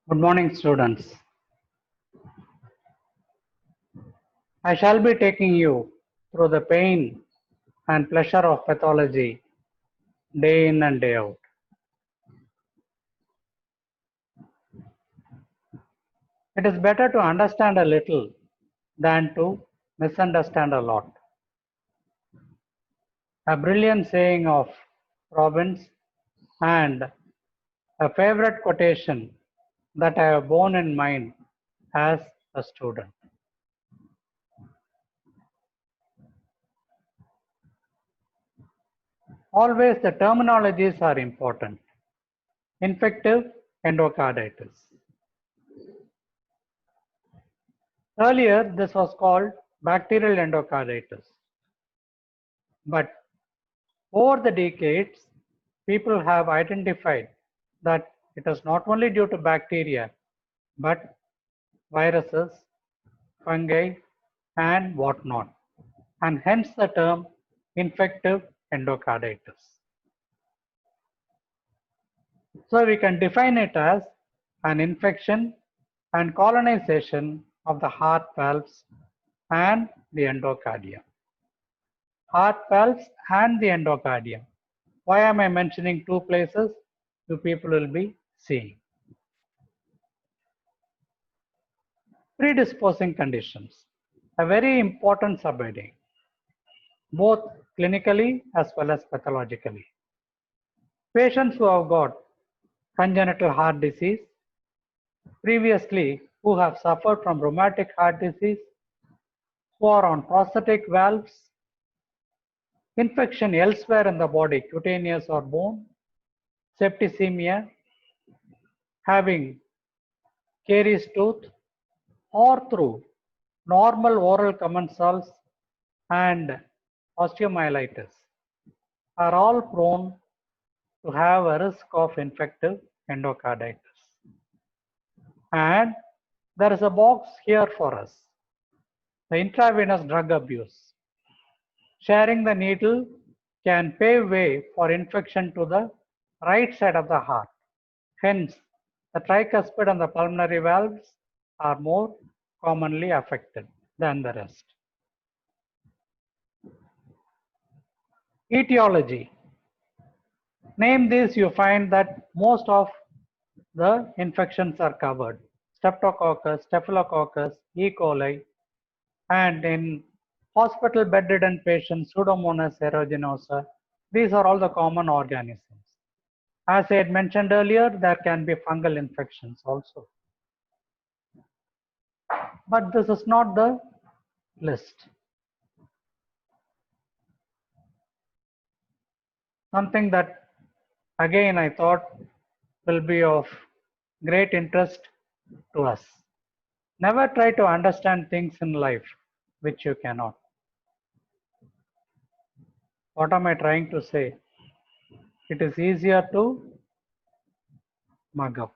Good morning, students. I shall be taking you through the pain and pleasure of pathology day in and day out. It is better to understand a little than to misunderstand a lot. A brilliant saying of Robbins and a favorite quotation that I have borne in mind as a student. Always the terminologies are important. Infective endocarditis. Earlier, this was called bacterial endocarditis. But over the decades, people have identified that it is not only due to bacteria, but viruses, fungi, and whatnot, and hence the term infective endocarditis. So we can define it as an infection and colonization of the heart valves and the endocardium. Heart valves and the endocardium. Why am I mentioning two places? You people will be seeing. Predisposing conditions, a very important subheading, both clinically as well as pathologically. Patients who have got congenital heart disease, previously who have suffered from rheumatic heart disease, who are on prosthetic valves, infection elsewhere in the body, cutaneous or bone, septicemia, having caries tooth, or through normal oral commensals and osteomyelitis are all prone to have a risk of infective endocarditis. And there is a box here for us, the intravenous drug abuse. Sharing the needle can pave way for infection to the right side of the heart. Hence, the tricuspid and the pulmonary valves are more commonly affected than the rest. Etiology. Name this, you find that most of the infections are covered. Streptococcus, Staphylococcus, E. coli, and in hospital bedridden patients, Pseudomonas aeruginosa. These are all the common organisms. As I had mentioned earlier, there can be fungal infections also. But this is not the list. Something that again I thought will be of great interest to us. Never try to understand things in life which you cannot. What am I trying to say? It is easier to mug up.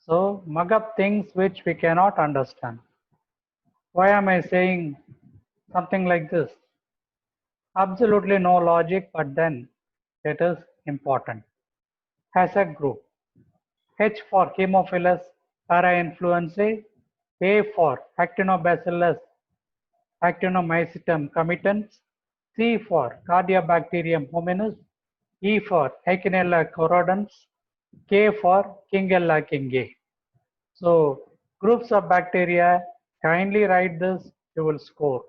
So mug up things which we cannot understand. Why am I saying something like this? Absolutely no logic, but then it is important. As a group, H for Haemophilus parainfluenzae, A for Actinobacillus actinomycetum committens, C for Cardiobacterium hominis, E for Echinella corrodens, K for Kingella kingae. So groups of bacteria, kindly write this, you will score.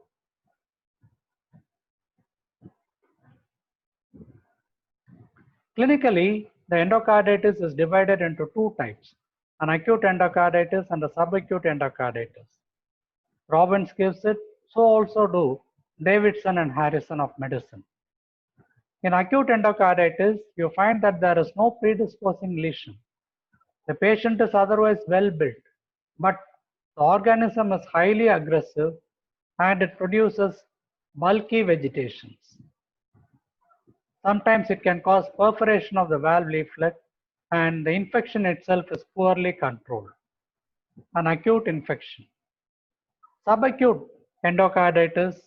Clinically, the endocarditis is divided into two types, an acute endocarditis and a subacute endocarditis. Robbins gives it, so also do Davidson and Harrison of medicine. In acute endocarditis, you find that there is no predisposing lesion. The patient is otherwise well built, but the organism is highly aggressive and it produces bulky vegetations. Sometimes it can cause perforation of the valve leaflet and the infection itself is poorly controlled. An acute infection. Subacute endocarditis,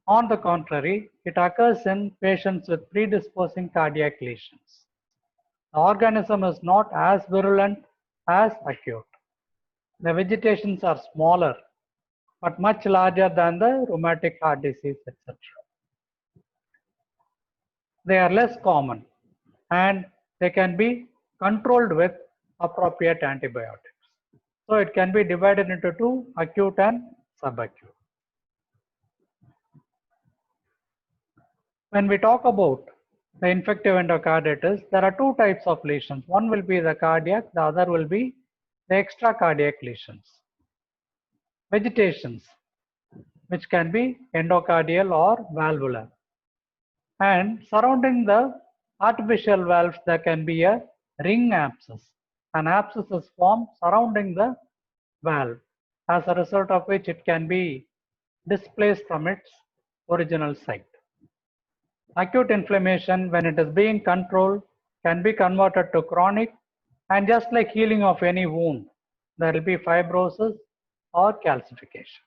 on the contrary, it occurs in patients with predisposing cardiac lesions. The organism is not as virulent as acute. The vegetations are smaller but much larger than the rheumatic heart disease, etc. They are less common and they can be controlled with appropriate antibiotics. So it can be divided into two, acute and subacute. When we talk about the infective endocarditis, there are two types of lesions. One will be the cardiac, the other will be the extracardiac lesions. Vegetations, which can be endocardial or valvular. And surrounding the artificial valves, there can be a ring abscess. An abscess is formed surrounding the valve, as a result of which it can be displaced from its original site. Acute inflammation, when it is being controlled, can be converted to chronic, and just like healing of any wound, there will be fibrosis or calcification.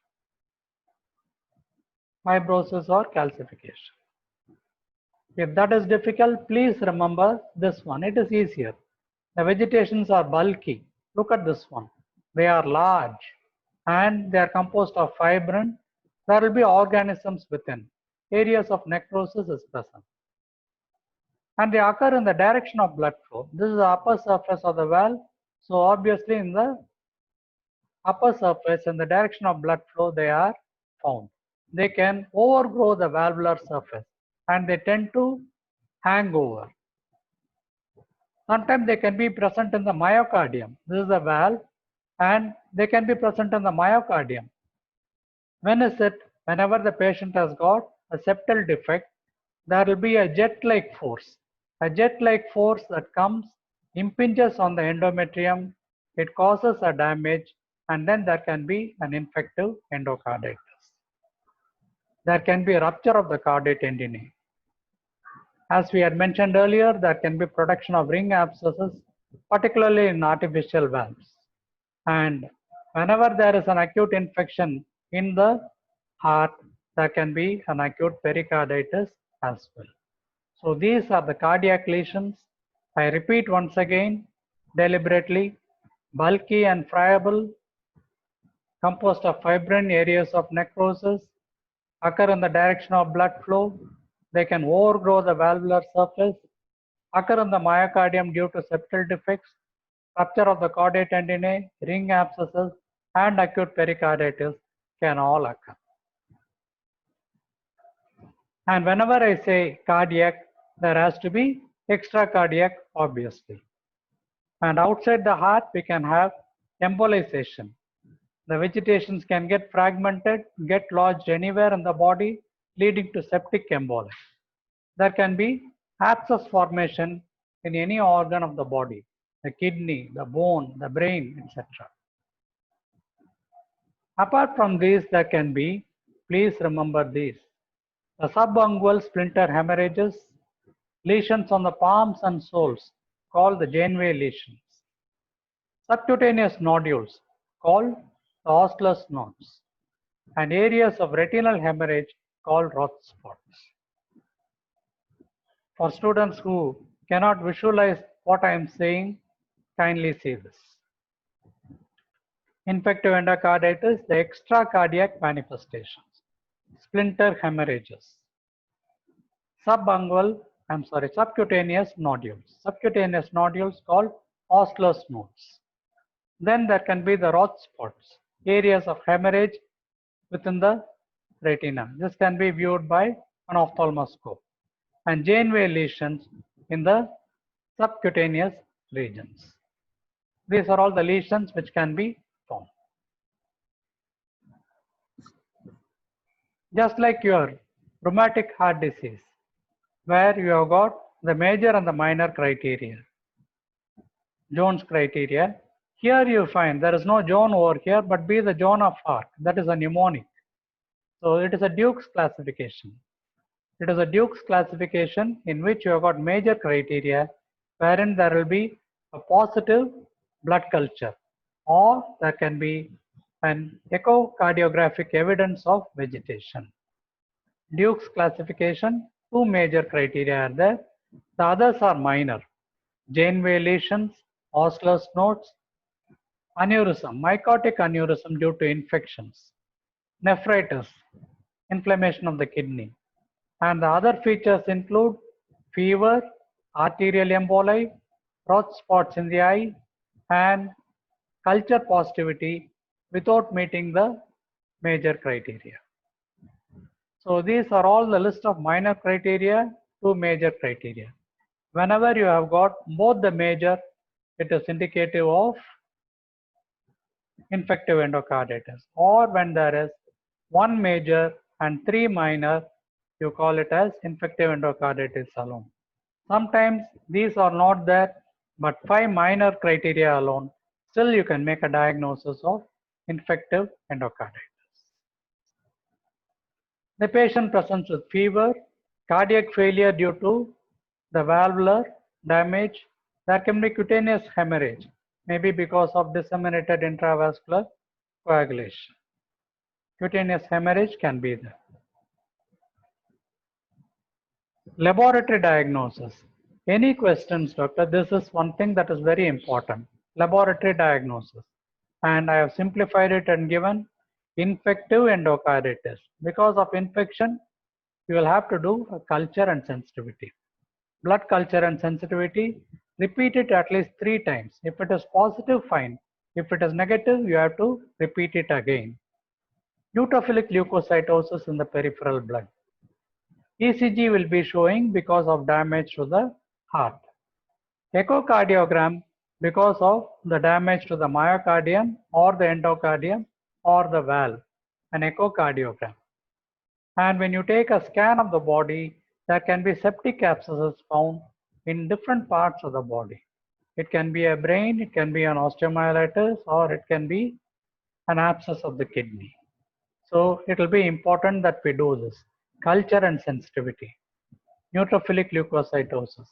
Fibrosis or calcification. If that is difficult, please remember this one. It is easier. The vegetations are bulky. Look at this one. They are large and they are composed of fibrin. There will be organisms within. Areas of necrosis is present. And they occur in the direction of blood flow. This is the upper surface of the valve. So obviously in the upper surface, in the direction of blood flow, they are found. They can overgrow the valvular surface and they tend to hang over. Sometimes they can be present in the myocardium. This is the valve and they can be present in the myocardium. When is it? Whenever the patient has got a septal defect, there will be a jet-like force. A jet-like force that comes, impinges on the endometrium, it causes a damage, and then there can be an infective endocarditis. There can be a rupture of the cardiac tendinae. As we had mentioned earlier, there can be production of ring abscesses, particularly in artificial valves. And whenever there is an acute infection in the heart, there can be an acute pericarditis as well. So these are the cardiac lesions. I repeat once again, deliberately, bulky and friable, composed of fibrin, areas of necrosis, occur in the direction of blood flow. They can overgrow the valvular surface, occur in the myocardium due to septal defects, rupture of the cardiac tendinae, ring abscesses, and acute pericarditis can all occur. And whenever I say cardiac, there has to be extracardiac, obviously. And outside the heart, we can have embolization. The vegetations can get fragmented, get lodged anywhere in the body, leading to septic emboli. There can be abscess formation in any organ of the body, the kidney, the bone, the brain, etc. Apart from these, there can be, please remember these, the subungual splinter hemorrhages, lesions on the palms and soles called the Janeway lesions, subcutaneous nodules called the Osler's nodes, and areas of retinal hemorrhage called Roth spots. For students who cannot visualize what I am saying, kindly see this. Infective endocarditis, the extracardiac manifestations, splinter hemorrhages, subcutaneous nodules. Subcutaneous nodules called Osler's nodes. Then there can be the Roth spots, areas of hemorrhage within the retina. This can be viewed by an ophthalmoscope. And Janeway lesions in the subcutaneous regions. These are all the lesions which can be found. Just like your rheumatic heart disease, where you have got the major and the minor criteria, Jones criteria. Here you find there is no Jones over here, but be the Jones of heart. That is a mnemonic. So it is a Duke's classification. It is a Duke's classification in which you have got major criteria, wherein there will be a positive blood culture, or there can be an echocardiographic evidence of vegetation. Duke's classification, two major criteria are there. The others are minor. Janeway lesions, Osler's nodes, Aneurysm, mycotic aneurysm due to infections. Nephritis, inflammation of the kidney. And the other features include fever, arterial emboli, red spots in the eye, and culture positivity without meeting the major criteria. So these are all the list of minor criteria to major criteria. Whenever you have got both the major, it is indicative of infective endocarditis. Or when there is one major and three minor, you call it as infective endocarditis alone. Sometimes these are not there, but five minor criteria alone, still you can make a diagnosis of infective endocarditis. The patient presents with fever, cardiac failure due to the valvular damage. There can be cutaneous hemorrhage, maybe because of disseminated intravascular coagulation. Cutaneous hemorrhage can be there. Laboratory diagnosis. Any questions, doctor? This is one thing that is very important. Laboratory diagnosis. And I have simplified it and given infective endocarditis. Because of infection, you will have to do a culture and sensitivity. Blood culture and sensitivity, repeat it at least 3 times. If it is positive, fine. If it is negative, you have to repeat it again. Neutrophilic leukocytosis in the peripheral blood. ECG will be showing because of damage to the heart. Echocardiogram because of the damage to the myocardium or the endocardium or the valve, an echocardiogram. And when you take a scan of the body, there can be septic abscesses found in different parts of the body. It can be a brain, it can be an osteomyelitis, or it can be an abscess of the kidney. So it will be important that we do this. Culture and sensitivity, neutrophilic leukocytosis,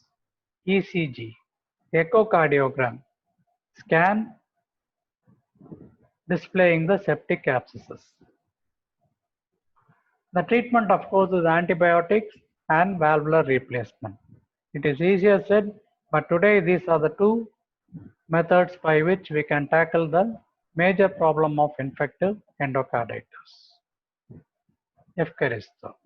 ECG, echocardiogram, scan displaying the septic abscesses. The treatment, of course, is antibiotics and valvular replacement. It is easier said, but today these are the two methods by which we can tackle the major problem of infective endocarditis. Ευχαριστώ.